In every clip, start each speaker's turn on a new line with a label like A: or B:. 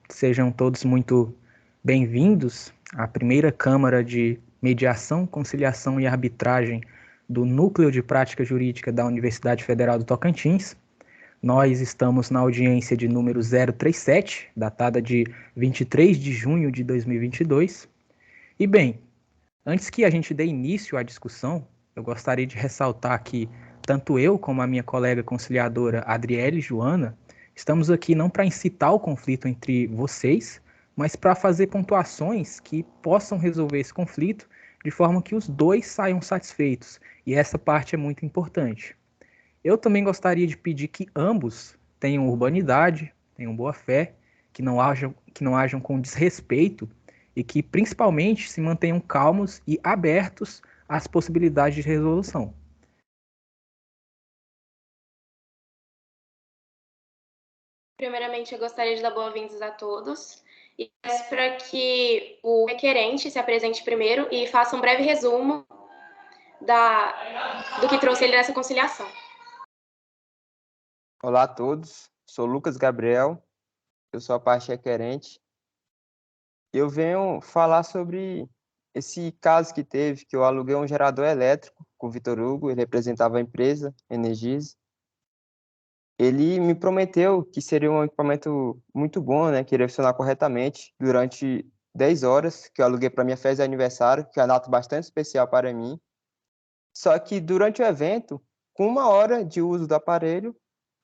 A: Sejam todos muito bem-vindos à primeira Câmara de Mediação, Conciliação e Arbitragem do Núcleo de Prática Jurídica da Universidade Federal do Tocantins. Nós estamos na audiência de número 037, datada de 23 de junho de 2022. E bem, antes que a gente dê início à discussão, eu gostaria de ressaltar que tanto eu como a minha colega conciliadora Adriele Joana estamos aqui não para incitar o conflito entre vocês, mas para fazer pontuações que possam resolver esse conflito de forma que os dois saiam satisfeitos. E essa parte é muito importante. Eu também gostaria de pedir que ambos tenham urbanidade, tenham boa fé, que não hajam com desrespeito e que principalmente se mantenham calmos e abertos às possibilidades de resolução.
B: Primeiramente, eu gostaria de dar boas-vindas a todos e peço para que o requerente se apresente primeiro e faça um breve resumo do que trouxe ele nessa conciliação.
C: Olá a todos, sou Lucas Gabriel, eu sou a parte requerente. Eu venho falar sobre esse caso que teve, que eu aluguei um gerador elétrico com o Vitor Hugo, ele representava a empresa Energisa. Ele me prometeu que seria um equipamento muito bom, né, que iria funcionar corretamente durante 10 horas, que eu aluguei para minha festa de aniversário, que é uma data bastante especial para mim. Só que durante o evento, com 1 hora de uso do aparelho,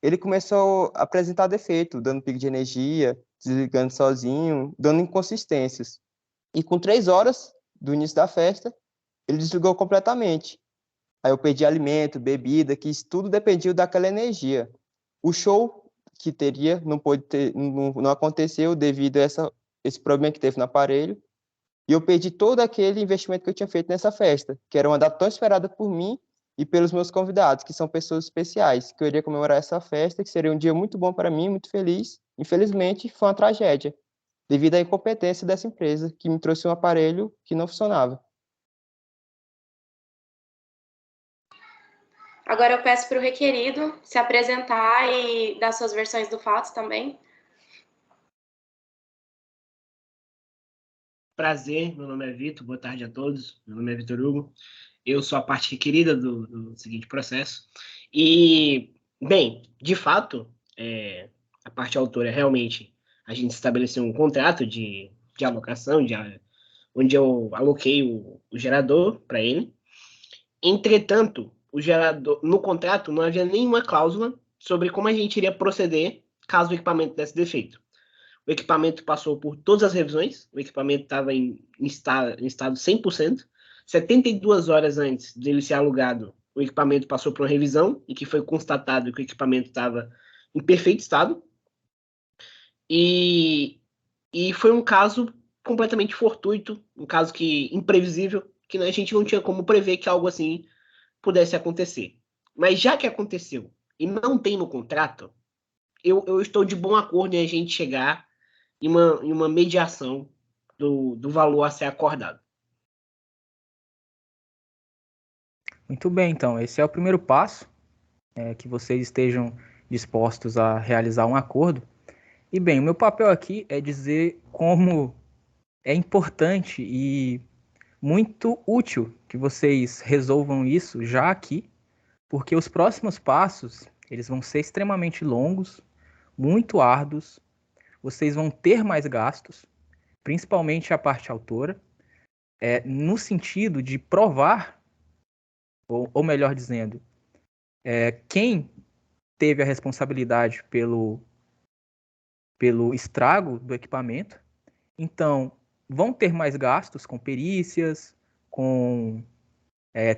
C: ele começou a apresentar defeito, dando pico de energia, desligando sozinho, dando inconsistências. E com 3 horas do início da festa, ele desligou completamente. Aí eu perdi alimento, bebida, que isso tudo dependia daquela energia. O show que teria não aconteceu devido a esse problema que teve no aparelho. E eu perdi todo aquele investimento que eu tinha feito nessa festa, que era uma data tão esperada por mim e pelos meus convidados, que são pessoas especiais, que eu iria comemorar essa festa, que seria um dia muito bom para mim, muito feliz. Infelizmente, foi uma tragédia, devido à incompetência dessa empresa, que me trouxe um aparelho que não funcionava.
B: Agora eu peço para o requerido se apresentar e dar suas versões do fato também.
D: Prazer, meu nome é Vitor, boa tarde a todos. Meu nome é Vitor Hugo, eu sou a parte requerida do seguinte processo. E, bem, de fato, a parte autora realmente, a gente estabeleceu um contrato de alocação, onde eu aloquei o gerador para ele. Entretanto, o gerador, no contrato não havia nenhuma cláusula sobre como a gente iria proceder caso o equipamento desse defeito. O equipamento passou por todas as revisões, o equipamento estava em estado 100%. 72 horas antes dele ser alugado, o equipamento passou por uma revisão e que foi constatado que o equipamento estava em perfeito estado. E foi um caso completamente fortuito, um caso imprevisível, que a gente não tinha como prever que algo assim pudesse acontecer. Mas já que aconteceu e não tem no contrato, eu estou de bom acordo em a gente chegar em uma mediação do valor a ser acordado.
A: Muito bem, então, esse é o primeiro passo, que vocês estejam dispostos a realizar um acordo. E bem, o meu papel aqui é dizer como é importante e muito útil que vocês resolvam isso já aqui, porque os próximos passos, eles vão ser extremamente longos, muito árduos, vocês vão ter mais gastos, principalmente a parte autora, no sentido de provar, ou melhor dizendo, quem teve a responsabilidade pelo estrago do equipamento. Então, vão ter mais gastos com perícias, com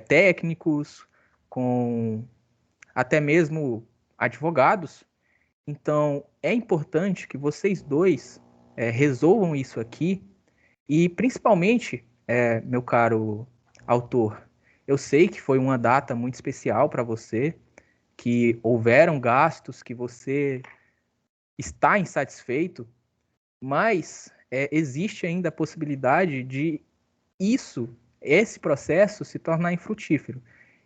A: técnicos, com até mesmo advogados. Então, é importante que vocês dois resolvam isso aqui e, principalmente, meu caro autor, eu sei que foi uma data muito especial para você, que houveram gastos, que você está insatisfeito, mas existe ainda a possibilidade de esse processo se tornar infrutífero.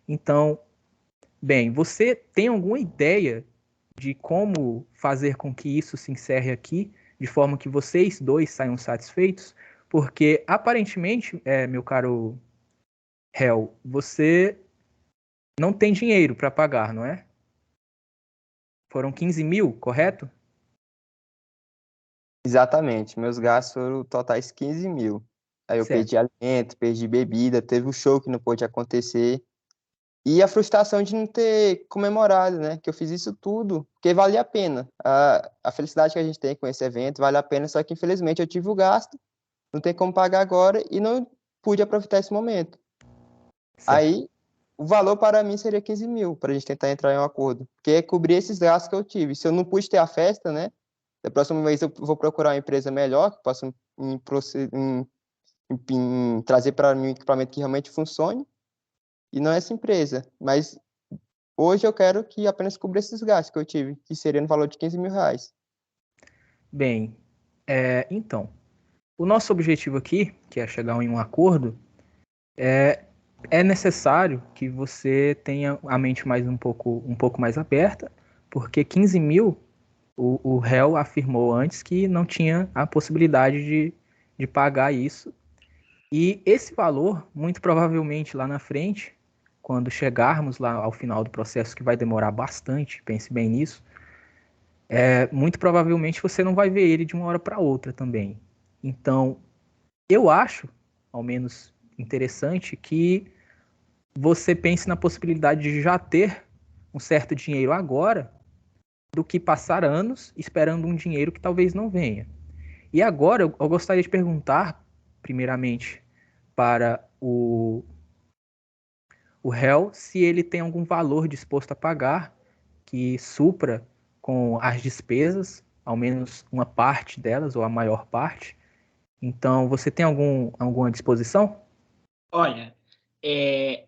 A: Então, bem, você tem alguma ideia de como fazer com que isso se encerre aqui de forma que vocês dois saiam satisfeitos, porque aparentemente, meu caro réu, você não tem dinheiro para pagar, não é? Foram 15 mil, correto?
C: Exatamente, meus gastos foram totais 15 mil. Aí eu
A: Certo.
C: perdi alimento, perdi bebida, teve o show que não pôde acontecer. E a frustração de não ter comemorado, né? Que eu fiz isso tudo, porque valia a pena. A felicidade que a gente tem com esse evento vale a pena, só que infelizmente eu tive o gasto, não tem como pagar agora e não pude aproveitar esse momento.
A: Certo.
C: Aí, o valor para mim seria 15 mil, para a gente tentar entrar em um acordo. Porque é cobrir esses gastos que eu tive. Se eu não pude ter a festa, né? Da próxima vez eu vou procurar uma empresa melhor, que possa trazer para mim um equipamento que realmente funcione. E não essa empresa. Mas hoje eu quero que apenas cubra esses gastos que eu tive, que seria no valor de 15 mil reais.
A: Bem, então, o nosso objetivo aqui, que é chegar em um acordo, é necessário que você tenha a mente um pouco mais aberta, porque 15 mil, o réu afirmou antes que não tinha a possibilidade de pagar isso. E esse valor, muito provavelmente lá na frente, quando chegarmos lá ao final do processo, que vai demorar bastante, pense bem nisso, muito provavelmente você não vai ver ele de uma hora para outra também. Então, eu acho, ao menos interessante, que você pense na possibilidade de já ter um certo dinheiro agora, do que passar anos esperando um dinheiro que talvez não venha. E agora eu gostaria de perguntar, primeiramente, para o réu se ele tem algum valor disposto a pagar que supra com as despesas, ao menos uma parte delas, ou a maior parte. Então, você tem alguma disposição?
D: Olha,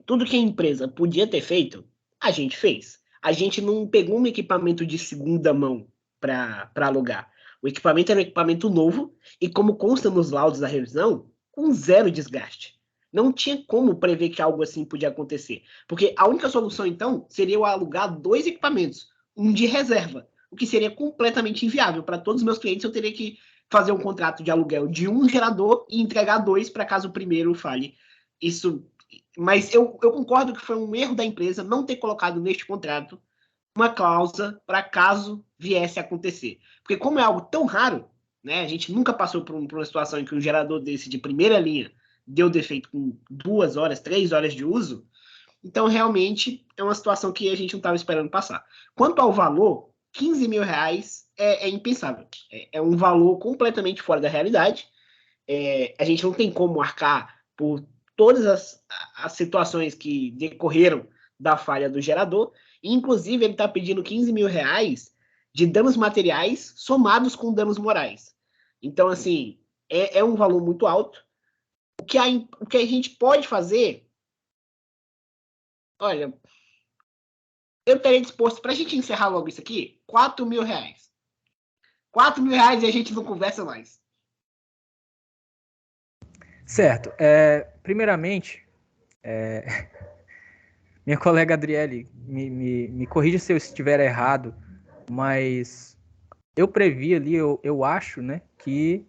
D: tudo que a empresa podia ter feito, a gente fez. A gente não pegou um equipamento de segunda mão para alugar. O equipamento era um equipamento novo e, como consta nos laudos da revisão, com zero desgaste. Não tinha como prever que algo assim podia acontecer. Porque a única solução, então, seria eu alugar 2 equipamentos, um de reserva, o que seria completamente inviável. Para todos os meus clientes, eu teria que fazer um contrato de aluguel de um gerador e entregar 2 para caso o primeiro falhe. Isso, mas eu concordo que foi um erro da empresa não ter colocado neste contrato uma cláusula para caso viesse a acontecer. Porque como é algo tão raro, né, a gente nunca passou por uma situação em que um gerador desse de primeira linha deu defeito com 2 horas, 3 horas de uso, então realmente é uma situação que a gente não estava esperando passar. Quanto ao valor, 15 mil reais é impensável. É um valor completamente fora da realidade. A gente não tem como arcar por todas as situações que decorreram da falha do gerador. Inclusive, ele está pedindo 15 mil reais de danos materiais somados com danos morais. Então, assim, é um valor muito alto. O que a gente pode fazer, olha, eu teria disposto, para a gente encerrar logo isso aqui, 4 mil reais. 4 mil reais e a gente não conversa mais.
A: Certo. Primeiramente, minha colega Adriele, me corrija se eu estiver errado, mas eu previ ali, eu acho, né, que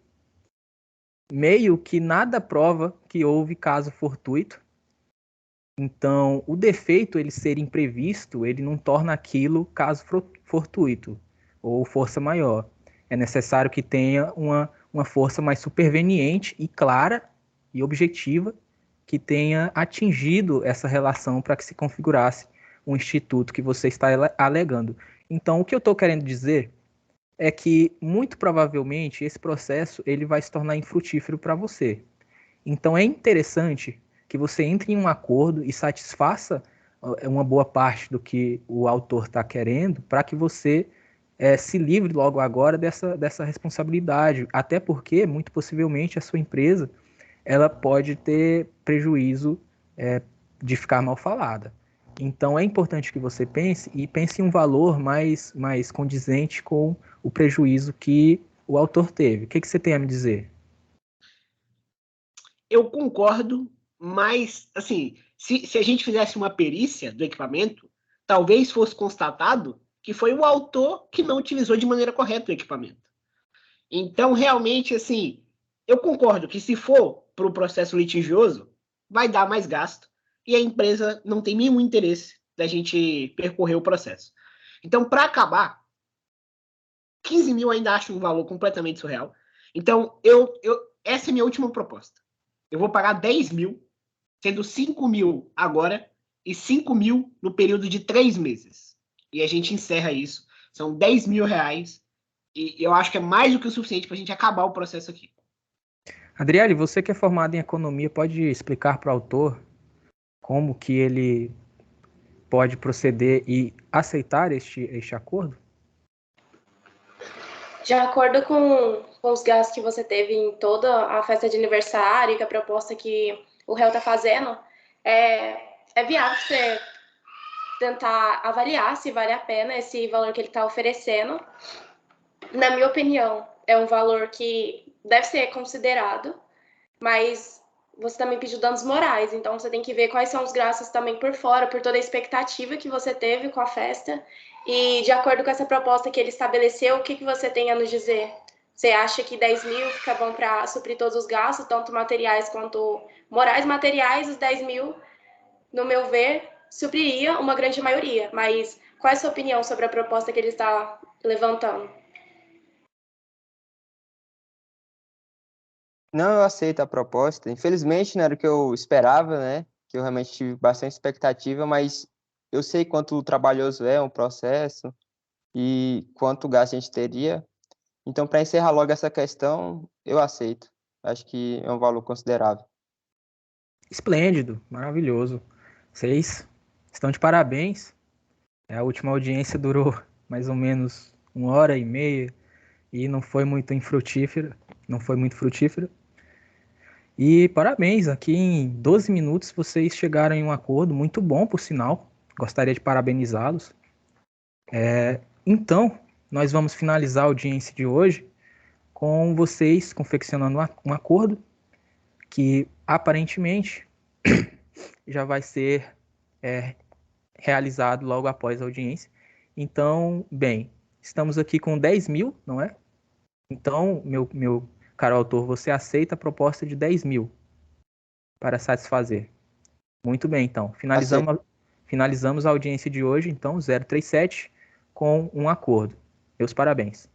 A: meio que nada prova que houve caso fortuito. Então, o defeito, ele ser imprevisto, ele não torna aquilo caso fortuito ou força maior. É necessário que tenha uma força mais superveniente e clara e objetiva que tenha atingido essa relação para que se configurasse um instituto que você está alegando. Então, o que eu estou querendo dizer é que, muito provavelmente, esse processo ele vai se tornar infrutífero para você. Então, é interessante que você entre em um acordo e satisfaça uma boa parte do que o autor está querendo para que você se livre logo agora dessa responsabilidade. Até porque, muito possivelmente, a sua empresa ela pode ter prejuízo de ficar mal falada. Então, é importante que você pense em um valor mais condizente com o prejuízo que o autor teve. O que você tem a me dizer?
D: Eu concordo, mas, assim, se a gente fizesse uma perícia do equipamento, talvez fosse constatado que foi o autor que não utilizou de maneira correta o equipamento. Então, realmente, assim, eu concordo que se for para o processo litigioso, vai dar mais gasto e a empresa não tem nenhum interesse da gente percorrer o processo. Então, para acabar, 15 mil ainda acho um valor completamente surreal. Então, essa é a minha última proposta. Eu vou pagar 10 mil, sendo 5 mil agora e 5 mil no período de 3 meses. E a gente encerra isso. São 10 mil reais e eu acho que é mais do que o suficiente para a gente acabar o processo aqui.
A: Adriele, você que é formado em economia, pode explicar para o autor como que ele pode proceder e aceitar este acordo?
B: De acordo com os gastos que você teve em toda a festa de aniversário, que a proposta que o réu está fazendo, é viável você tentar avaliar se vale a pena esse valor que ele está oferecendo. Na minha opinião, é um valor que deve ser considerado, mas você também pediu danos morais, então você tem que ver quais são os gastos também por fora, por toda a expectativa que você teve com a festa, e de acordo com essa proposta que ele estabeleceu, o que você tem a nos dizer? Você acha que 10 mil fica bom para suprir todos os gastos, tanto materiais quanto morais? Materiais, os 10 mil, no meu ver, supriria uma grande maioria, mas qual é a sua opinião sobre a proposta que ele está levantando?
C: Não, eu aceito a proposta. Infelizmente, não era o que eu esperava, né? Que eu realmente tive bastante expectativa, mas eu sei quanto trabalhoso é um processo e quanto gasto a gente teria. Então, para encerrar logo essa questão, eu aceito. Acho que é um valor considerável.
A: Esplêndido, maravilhoso. Vocês estão de parabéns. A última audiência durou mais ou menos 1h30 e não foi muito infrutífera. Não foi muito frutífera. E parabéns, aqui em 12 minutos vocês chegaram em um acordo muito bom, por sinal. Gostaria de parabenizá-los. Então, nós vamos finalizar a audiência de hoje com vocês confeccionando um acordo que aparentemente já vai ser realizado logo após a audiência. Então, bem, estamos aqui com 10 mil, não é? Então, meu caro autor, você aceita a proposta de 10 mil para satisfazer. Muito bem, então. Finalizamos a audiência de hoje, então, 037, com um acordo. Meus parabéns.